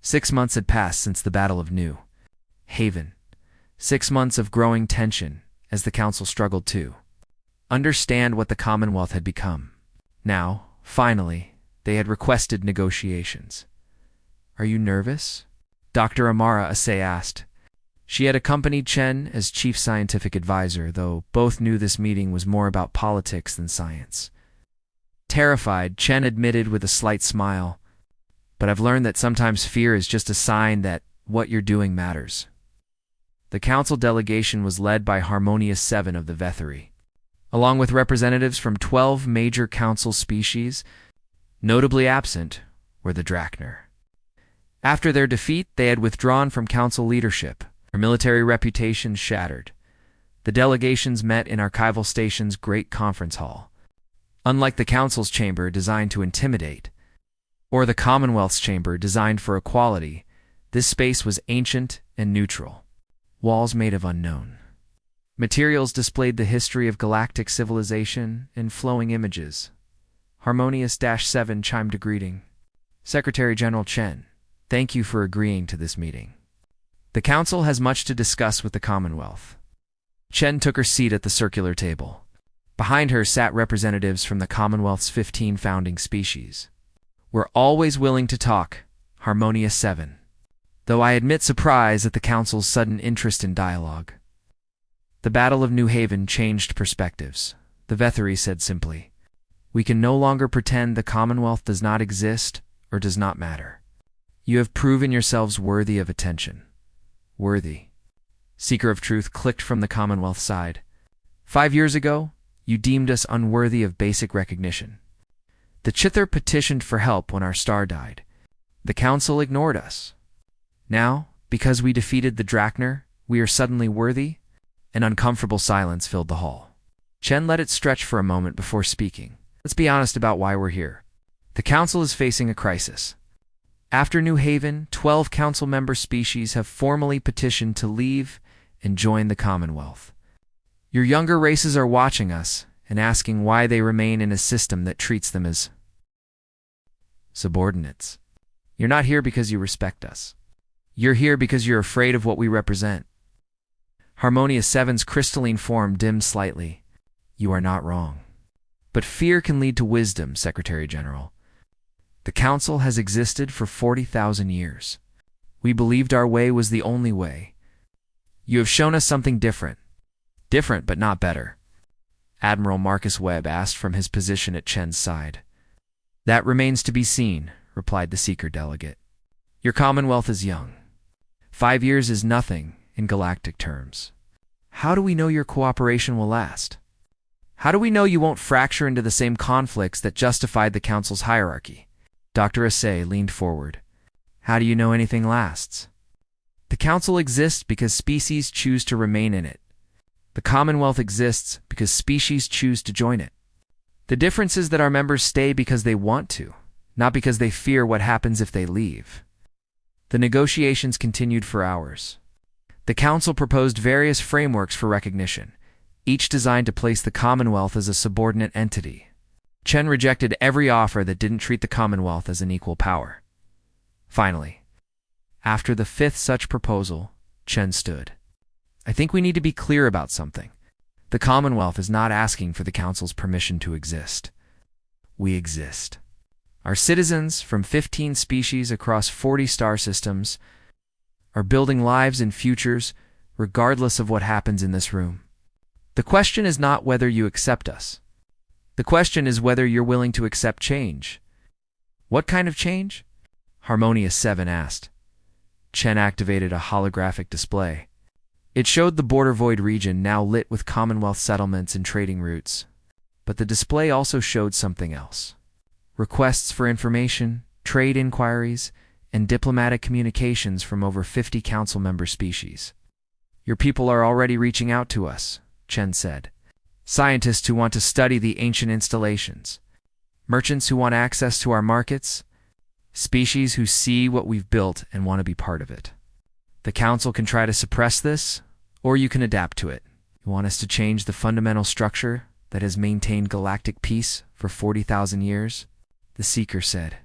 6 months had passed since the Battle of New Haven. 6 months of growing tension as the council struggled to understand what the Commonwealth had become. Now, finally, they had requested negotiations. "Are you nervous?" Dr. Amara Asay asked. She had accompanied Chen as chief scientific advisor, though both knew this meeting was more about politics than science. Terrified, Chen admitted with a slight smile, "But I've learned that sometimes fear is just a sign that what you're doing matters." The council delegation was led by Harmonious 7 of the Vetheri, along with representatives from 12 major council species. Notably absent were the Drachner. After their defeat, they had withdrawn from council leadership, their military reputation shattered. The delegations met in Archival Station's great conference hall. Unlike the council's chamber designed to intimidate, or the Commonwealth's chamber designed for equality, this space was ancient and neutral. Walls made of unknown materials displayed the history of galactic civilization in flowing images. Harmonious-7 chimed a greeting. "Secretary General Chen, thank you for agreeing to this meeting. The council has much to discuss with the Commonwealth." Chen took her seat at the circular table. Behind her sat representatives from the Commonwealth's 15 founding species. "We're always willing to talk, Harmonious-7, though I admit surprise at the council's sudden interest in dialogue." The Battle of New Haven changed perspectives. The Vetheri said simply, "We can no longer pretend the Commonwealth does not exist or does not matter. You have proven yourselves worthy of attention." Worthy. Seeker of Truth clicked from the Commonwealth side. 5 years ago, you deemed us unworthy of basic recognition. The Chither petitioned for help when our star died. The council ignored us. Now, because we defeated the Drachner, we are suddenly worthy? An uncomfortable silence filled the hall. Chen let it stretch for a moment before speaking. "Let's be honest about why we're here. The council is facing a crisis. After New Haven, 12 council member species have formally petitioned to leave and join the Commonwealth. Your younger races are watching us and asking why they remain in a system that treats them as subordinates. You're not here because you respect us. You're here because you're afraid of what we represent." Harmonious-7's crystalline form dimmed slightly. "You are not wrong. But fear can lead to wisdom, Secretary General. The Council has existed for 40,000 years. We believed our way was the only way. You have shown us something different. Different, but not better." Admiral Marcus Webb asked from his position at Chen's side. "That remains to be seen," replied the Seeker delegate. "Your Commonwealth is young. 5 years is nothing in galactic terms. How do we know your cooperation will last? How do we know you won't fracture into the same conflicts that justified the Council's hierarchy?" Dr. Asay leaned forward. "How do you know anything lasts? The Council exists because species choose to remain in it. The Commonwealth exists because species choose to join it. The difference is that our members stay because they want to, not because they fear what happens if they leave." The negotiations continued for hours. The Council proposed various frameworks for recognition, each designed to place the Commonwealth as a subordinate entity. Chen rejected every offer that didn't treat the Commonwealth as an equal power. Finally, after the 5th such proposal, Chen stood. "I think we need to be clear about something. The Commonwealth is not asking for the Council's permission to exist. We exist. Our citizens from 15 species across 40 star systems are building lives and futures regardless of what happens in this room. The question is not whether you accept us. The question is whether you're willing to accept change." "What kind of change?" Harmonious-7 asked. Chen activated a holographic display. It showed the border void region now lit with Commonwealth settlements and trading routes. But the display also showed something else. Requests for information, trade inquiries, and diplomatic communications from over 50 council member species. Your people are already reaching out to us, Chen said. Scientists who want to study the ancient installations. Merchants who want access to our markets. Species who see what we've built and want to be part of it. The council can try to suppress this, or you can adapt to it. You want us to change the fundamental structure that has maintained galactic peace for 40,000 years? The Seeker said.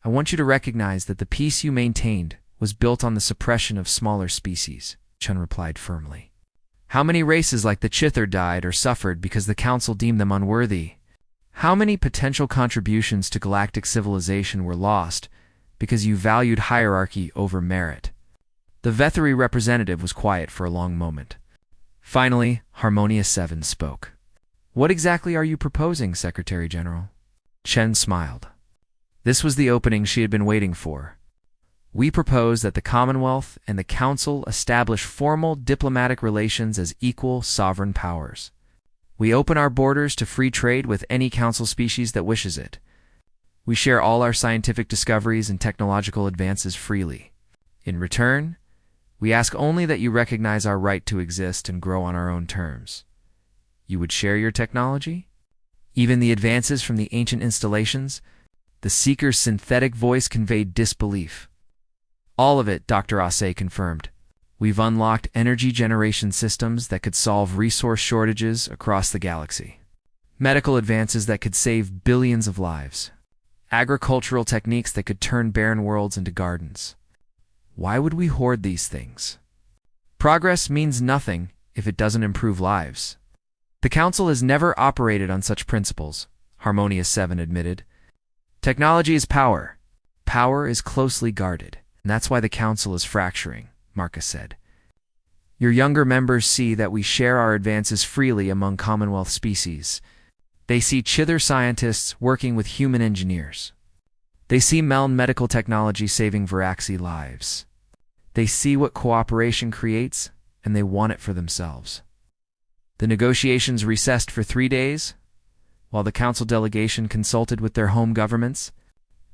I want you to recognize that the peace you maintained was built on the suppression of smaller species, Chen replied firmly. How many races like the Chither died or suffered because the council deemed them unworthy? How many potential contributions to galactic civilization were lost because you valued hierarchy over merit? The Vetheri representative was quiet for a long moment. Finally, Harmonious 7 spoke. What exactly are you proposing, Secretary General? Chen smiled. This was the opening she had been waiting for. We propose that the Commonwealth and the Council establish formal diplomatic relations as equal sovereign powers. We open our borders to free trade with any Council species that wishes it. We share all our scientific discoveries and technological advances freely. In return, we ask only that you recognize our right to exist and grow on our own terms. You would share your technology? Even the advances from the ancient installations? The Seeker's synthetic voice conveyed disbelief. All of it, Dr. Ase confirmed. We've unlocked energy generation systems that could solve resource shortages across the galaxy. Medical advances that could save billions of lives. Agricultural techniques that could turn barren worlds into gardens. Why would we hoard these things? Progress means nothing if it doesn't improve lives. The Council has never operated on such principles, Harmonious 7 admitted. Technology is power. Power is closely guarded, and that's why the Council is fracturing, Marcus said. Your younger members see that we share our advances freely among Commonwealth species. They see Chither scientists working with human engineers. They see Meln medical technology saving Viraxi lives. They see what cooperation creates, and they want it for themselves. The negotiations recessed for 3 days, while the Council delegation consulted with their home governments.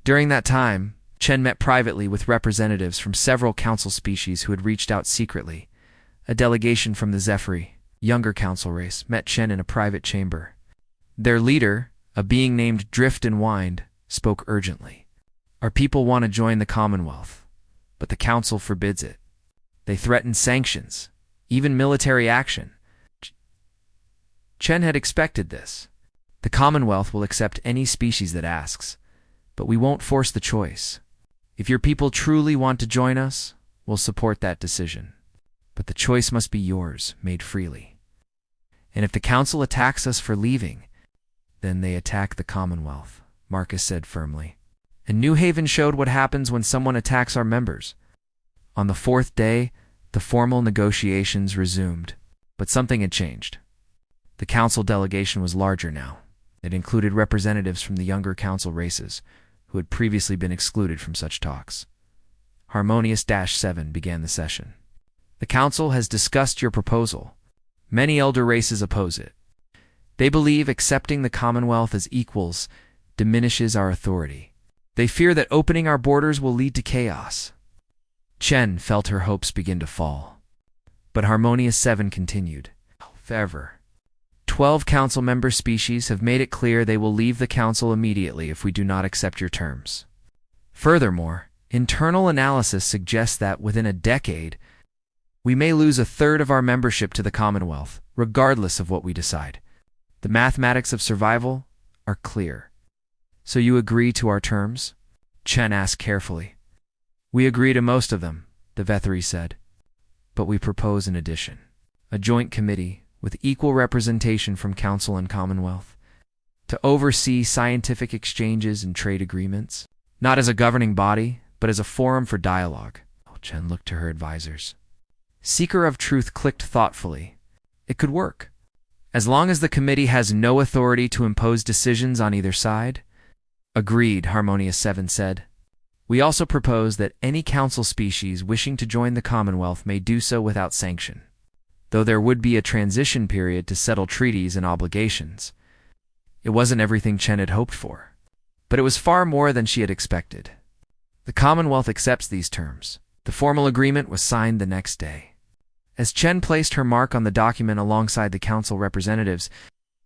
During that time, Chen met privately with representatives from several Council species who had reached out secretly. A delegation from the Zephyri, younger Council race, met Chen in a private chamber. Their leader, a being named Drift and Wind, spoke urgently. Our people want to join the Commonwealth, but the Council forbids it. They threaten sanctions, even military action. Chen had expected this. The Commonwealth will accept any species that asks, but we won't force the choice. If your people truly want to join us, we'll support that decision. But the choice must be yours, made freely. And if the Council attacks us for leaving, then they attack the Commonwealth, Marcus said firmly. And New Haven showed what happens when someone attacks our members. On the 4th day, the formal negotiations resumed, but something had changed. The Council delegation was larger now. It included representatives from the younger Council races, who had previously been excluded from such talks. Harmonious-7 began the session. The Council has discussed your proposal. Many elder races oppose it. They believe accepting the Commonwealth as equals diminishes our authority. They fear that opening our borders will lead to chaos. Chen felt her hopes begin to fall. But Harmonious-7 continued. However, 12 Council member species have made it clear they will leave the Council immediately if we do not accept your terms. Furthermore, internal analysis suggests that within a decade, we may lose 1/3 of our membership to the Commonwealth, regardless of what we decide. The mathematics of survival are clear. So you agree to our terms? Chen asked carefully. We agree to most of them, the Vetheri said. But we propose an addition. A joint committee with equal representation from Council and Commonwealth, to oversee scientific exchanges and trade agreements, not as a governing body, but as a forum for dialogue. Chen looked to her advisors. Seeker of Truth clicked thoughtfully. It could work. As long as the committee has no authority to impose decisions on either side. Agreed, Harmonious-7 said. We also propose that any council species wishing to join the Commonwealth may do so without sanction, though there would be a transition period to settle treaties and obligations. It wasn't everything Chen had hoped for, but it was far more than she had expected. The Commonwealth accepts these terms. The formal agreement was signed the next day. As Chen placed her mark on the document alongside the council representatives,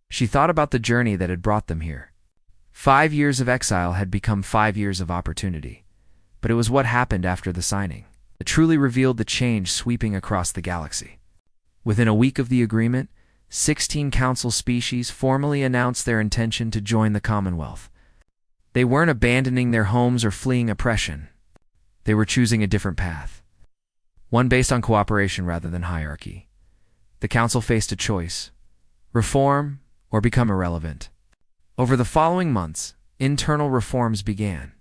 she thought about the journey that had brought them here. 5 years of exile had become 5 years of opportunity, but it was what happened after the signing that truly revealed the change sweeping across the galaxy. Within a week of the agreement, 16 council species formally announced their intention to join the Commonwealth. They weren't abandoning their homes or fleeing oppression. They were choosing a different path, one based on cooperation rather than hierarchy. The council faced a choice: reform or become irrelevant. Over the following months, internal reforms began.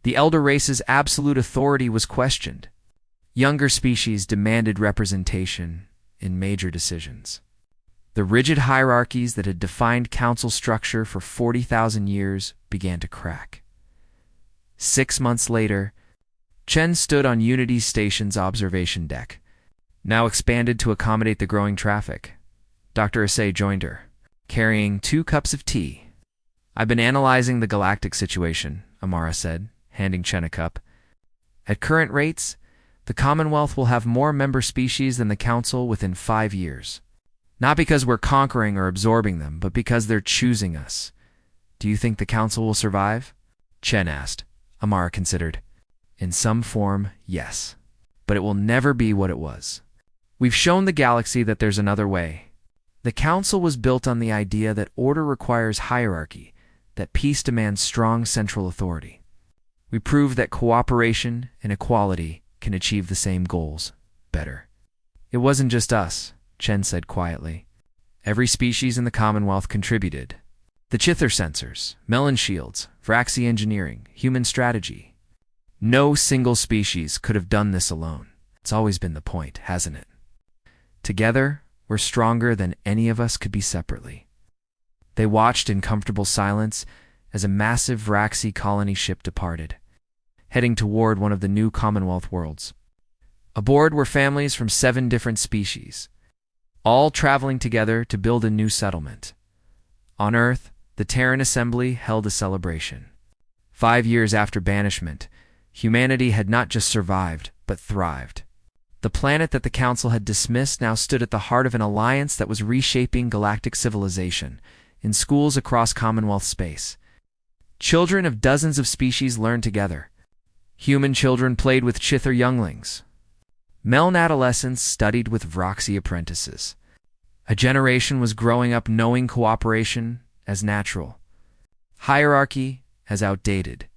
The elder race's absolute authority was questioned. Younger species demanded representation in major decisions. The rigid hierarchies that had defined council structure for 40,000 years began to crack. 6 months later, Chen stood on Unity Station's observation deck, now expanded to accommodate the growing traffic. Dr. Asay joined her, carrying 2 cups of tea. "I've been analyzing the galactic situation," Amara said, handing Chen a cup. "At current rates, the Commonwealth will have more member species than the Council within 5 years. Not because we're conquering or absorbing them, but because they're choosing us. Do you think the Council will survive?" Chen asked. Amara considered. "In some form, yes. But it will never be what it was. We've shown the galaxy that there's another way. The Council was built on the idea that order requires hierarchy, that peace demands strong central authority. We proved that cooperation and equality can achieve the same goals better." "It wasn't just us," Chen said quietly. "Every species in the Commonwealth contributed. The Chither sensors, melon shields, Vraxi engineering, human strategy. No single species could have done this alone. It's always been the point, hasn't it? Together, we're stronger than any of us could be separately." They watched in comfortable silence as a massive Vraxi colony ship departed, heading toward one of the new Commonwealth worlds. Aboard were families from 7 different species, all traveling together to build a new settlement. On Earth, the Terran Assembly held a celebration. 5 years after banishment, humanity had not just survived, but thrived. The planet that the Council had dismissed now stood at the heart of an alliance that was reshaping galactic civilization. In schools across Commonwealth space, children of dozens of species learned together. Human children played with Chither younglings. Meln adolescents studied with Vraxi apprentices. A generation was growing up knowing cooperation as natural, hierarchy as outdated.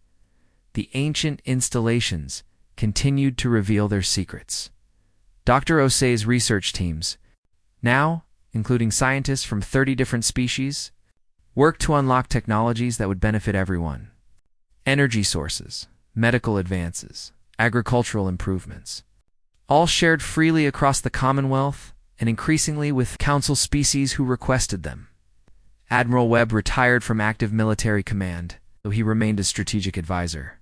The ancient installations continued to reveal their secrets. Dr. Osei's research teams, now including scientists from 30 different species, worked to unlock technologies that would benefit everyone. Energy sources, medical advances, agricultural improvements, all shared freely across the Commonwealth and increasingly with Council species who requested them. Admiral Webb retired from active military command, though he remained a strategic advisor.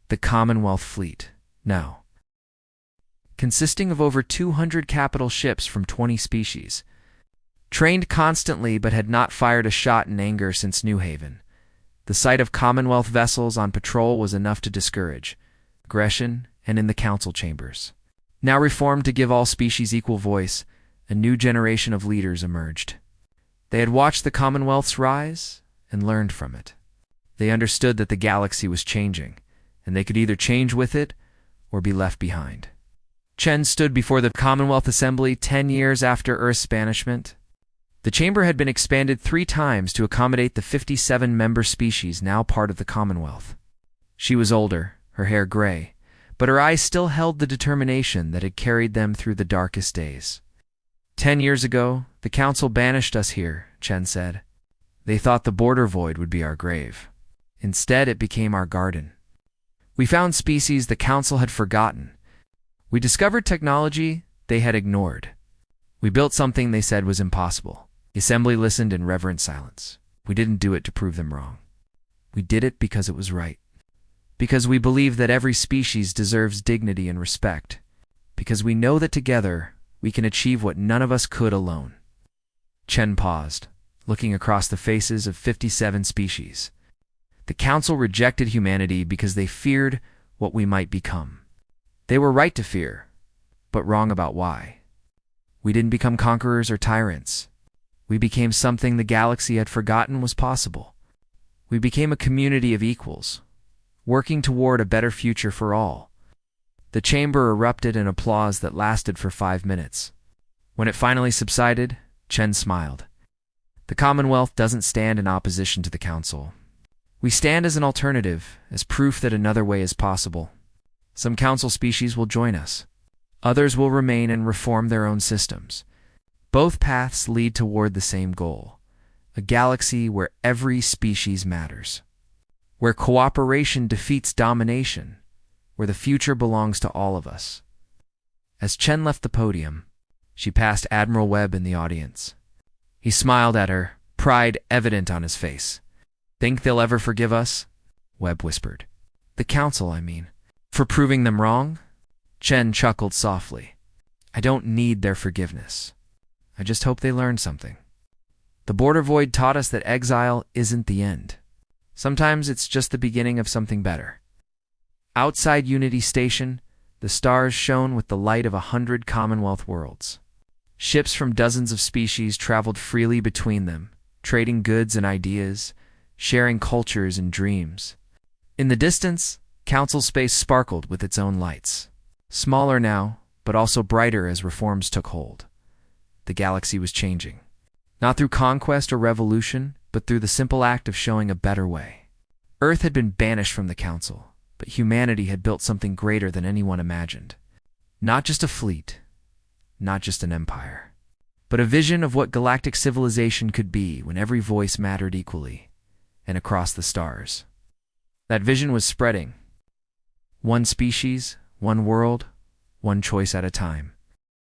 The Commonwealth fleet, now consisting of over 200 capital ships from 20 species, trained constantly but had not fired a shot in anger since New Haven. The sight of Commonwealth vessels on patrol was enough to discourage aggression, and in the council chambers, now reformed to give all species equal voice, a new generation of leaders emerged. They had watched the Commonwealth's rise and learned from it. They understood that the galaxy was changing, and they could either change with it or be left behind. Chen stood before the Commonwealth Assembly 10 years after Earth's banishment. The chamber had been expanded 3 times to accommodate the 57 member species now part of the Commonwealth. She was older, her hair gray, but her eyes still held the determination that had carried them through the darkest days. 10 years ago, the Council banished us here, Chen said. They thought the border void would be our grave. Instead, it became our garden. We found species the Council had forgotten. We discovered technology they had ignored. We built something they said was impossible. The Assembly listened in reverent silence. We didn't do it to prove them wrong. We did it because it was right. Because we believe that every species deserves dignity and respect. Because we know that together we can achieve what none of us could alone. Chen paused, looking across the faces of 57 species. The council rejected humanity because they feared what we might become. They were right to fear, but wrong about why. We didn't become conquerors or tyrants. We became something the galaxy had forgotten was possible. We became a community of equals, working toward a better future for all. The chamber erupted in applause that lasted for 5 minutes. When it finally subsided, Chen smiled. The Commonwealth doesn't stand in opposition to the Council. We stand as an alternative, as proof that another way is possible. Some Council species will join us. Others will remain and reform their own systems. Both paths lead toward the same goal, a galaxy where every species matters, where cooperation defeats domination, where the future belongs to all of us. As Chen left the podium, she passed Admiral Webb in the audience. He smiled at her, pride evident on his face. "Think they'll ever forgive us?" Webb whispered. "The Council, I mean. For proving them wrong?" Chen chuckled softly. "I don't need their forgiveness. I just hope they learn something. The Border Void taught us that exile isn't the end. Sometimes it's just the beginning of something better." Outside Unity Station, the stars shone with the light of 100 Commonwealth worlds. Ships from dozens of species traveled freely between them, trading goods and ideas, sharing cultures and dreams. In the distance, Council space sparkled with its own lights. Smaller now, but also brighter as reforms took hold. The galaxy was changing. Not through conquest or revolution, but through the simple act of showing a better way. Earth had been banished from the Council, but humanity had built something greater than anyone imagined. Not just a fleet, not just an empire, but a vision of what galactic civilization could be when every voice mattered equally, and across the stars. That vision was spreading. One species, one world, one choice at a time.